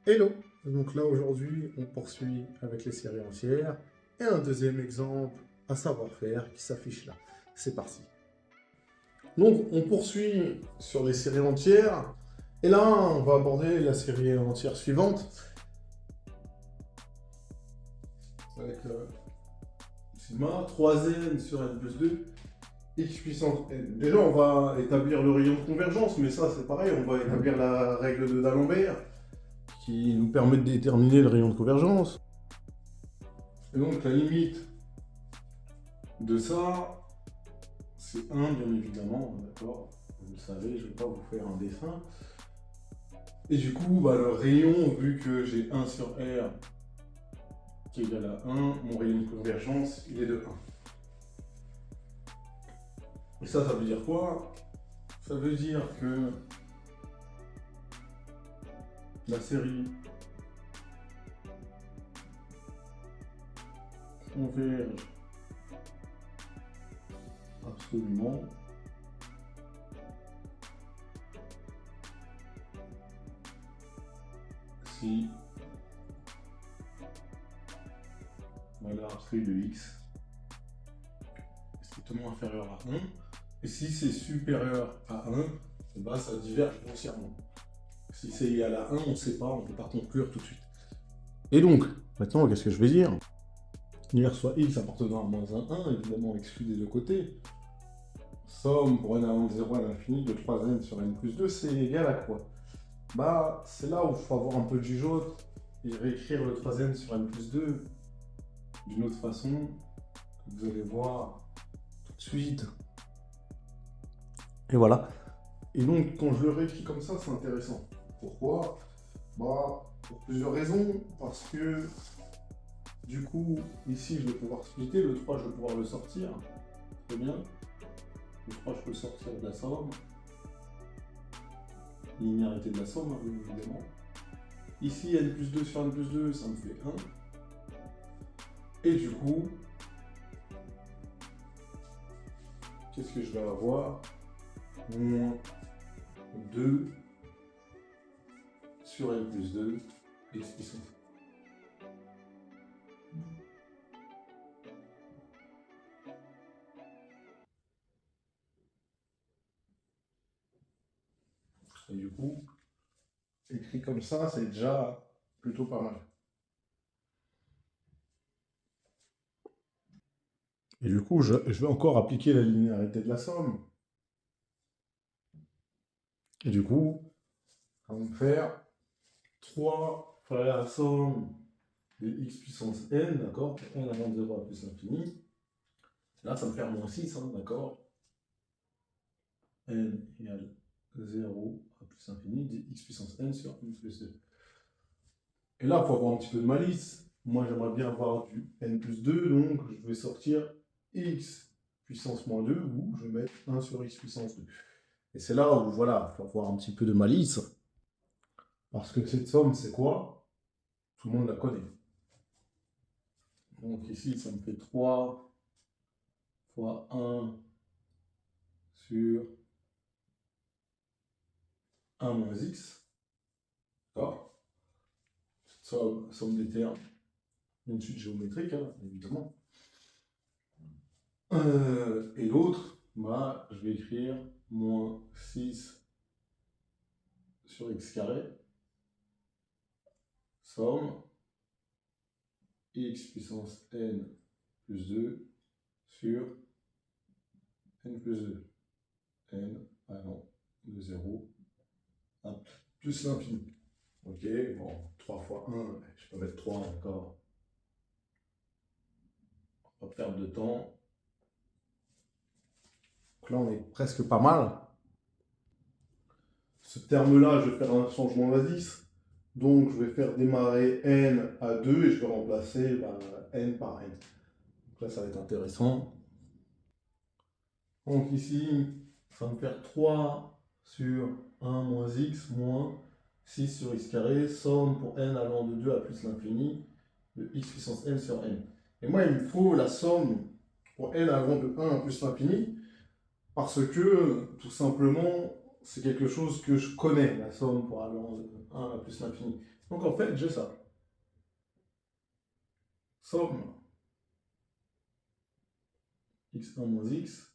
Hello! Donc là aujourd'hui on poursuit avec les séries entières et un deuxième exemple à savoir faire qui s'affiche là. C'est parti. Donc on poursuit sur les séries entières et là on va aborder la série entière suivante avec sigma 3n sur n plus 2 x puissance n. Déjà on va établir le rayon de convergence, mais ça c'est pareil, on va établir la règle de D'Alembert qui nous permet de déterminer le rayon de convergence. Et donc la limite de ça, c'est 1 bien évidemment, d'accord. Vous le savez, je ne vais pas vous faire un dessin. Et du coup, le rayon, vu que j'ai 1 sur R qui est égal à 1, mon rayon de convergence, il est de 1. Et ça veut dire quoi? Ça veut dire que la série converge absolument si valeur absolue de x est strictement inférieur à 1. Et si c'est supérieur à 1, ça diverge grossièrement. Si c'est égal à 1, on ne sait pas, on ne peut pas conclure tout de suite. Et donc, maintenant, qu'est-ce que je vais dire? Hier soit x appartenant à moins 1, évidemment exclu des deux côtés. Somme pour n allant de 0 à l'infini de 3n sur n plus 2, c'est égal à quoi? C'est là où il faut avoir un peu de jugeote et réécrire le 3n sur n plus 2 d'une autre façon, que vous allez voir tout de suite. Et voilà. Et donc, quand je le réécris comme ça, c'est intéressant. Pourquoi? Pour plusieurs raisons. Parce que, du coup, ici, je vais pouvoir splitter. Le 3, je vais pouvoir le sortir. Très bien. Le 3, je peux le sortir de la somme. Linéarité de la somme, hein, bien évidemment. Ici, n plus 2 sur n plus 2, ça me fait 1. Et du coup, qu'est-ce que je vais avoir? Moins 2 sur n plus 2, x puissance. Et du coup, écrit comme ça, c'est déjà plutôt pas mal. Et du coup, je vais encore appliquer la linéarité de la somme. Et du coup, ça va me faire 3 fois la somme de x puissance n, d'accord? n allant de 0 à plus l'infini. Là, ça me fait moins 6, hein, d'accord? N égale 0 à plus l'infini de x puissance n sur n plus 2. Et là, il faut avoir un petit peu de malice. Moi, j'aimerais bien avoir du n plus 2, donc je vais sortir x puissance moins 2, ou je vais mettre 1 sur x puissance 2. Et c'est là où, voilà, il faut avoir un petit peu de malice. Parce que cette somme, c'est quoi? Tout le monde la connaît. Donc ici, ça me fait 3 fois 1 sur 1 moins x. D'accord? Somme des termes. Une suite géométrique, hein, évidemment. Et l'autre, je vais écrire moins 6 sur x carré, somme x puissance n plus 2 sur n plus 2. n allant de 0 à plus l'infini. Ok, bon, 3 fois 1, je peux mettre 3, d'accord. On va pas perdre de temps. Donc là, on est presque pas mal. Ce terme-là, je vais faire un changement d'indice. Donc, je vais faire démarrer n à 2 et je vais remplacer n par n. Donc là, ça va être intéressant. Donc ici, ça va me faire 3 sur 1 moins x moins 6 sur x carré, somme pour n allant de 2 à plus l'infini de x puissance n sur n. Et moi, il me faut la somme pour n allant de 1 à plus l'infini, parce que, tout simplement, c'est quelque chose que je connais, la somme pour aller en 1 à plus l'infini. Donc en fait, j'ai ça. Somme x1 moins x,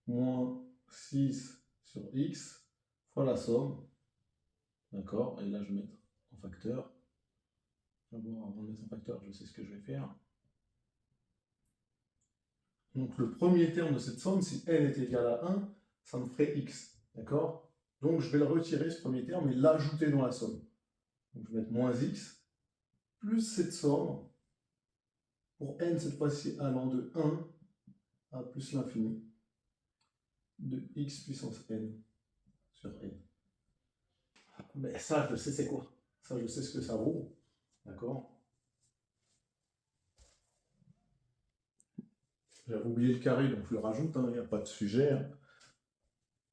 moins 6 sur x, fois la somme. D'accord? Et là, je vais mettre en facteur. D'abord, avant de mettre en facteur, je sais ce que je vais faire. Donc le premier terme de cette somme, si n est égal à 1, ça me ferait x. D'accord? Donc je vais le retirer, ce premier terme, et l'ajouter dans la somme. Donc je vais mettre moins x, plus cette somme, pour n cette fois-ci allant de 1 à plus l'infini, de x puissance n sur n. Mais ça, je sais c'est quoi. Ça, je sais ce que ça vaut. D'accord? J'avais oublié le carré, donc je le rajoute, il n'y a pas de sujet.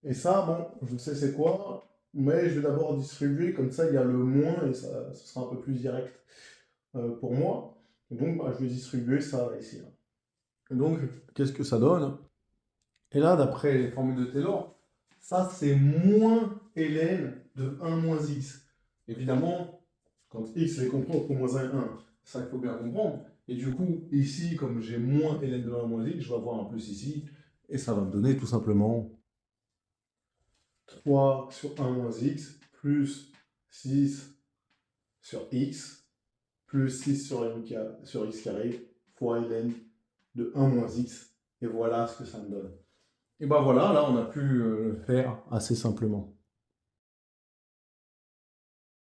Et ça, bon, je sais c'est quoi, mais je vais d'abord distribuer, comme ça il y a le moins, et ça, ce sera un peu plus direct pour moi. Et donc, bah, je vais distribuer ça ici. Là. Et donc, qu'est-ce que ça donne? Et là, d'après les formules de Taylor, ça c'est moins ln de 1 moins x. Évidemment, quand x est compris entre moins 1 et 1, ça il faut bien comprendre. Et du coup, ici, comme j'ai moins ln de 1 moins x, je vais avoir un plus ici, et ça va me donner tout simplement 3 sur 1 moins x, plus 6 sur x, plus 6 sur x carré, fois ln de 1 moins x, et voilà ce que ça me donne. Et ben voilà, là on a pu le faire assez simplement.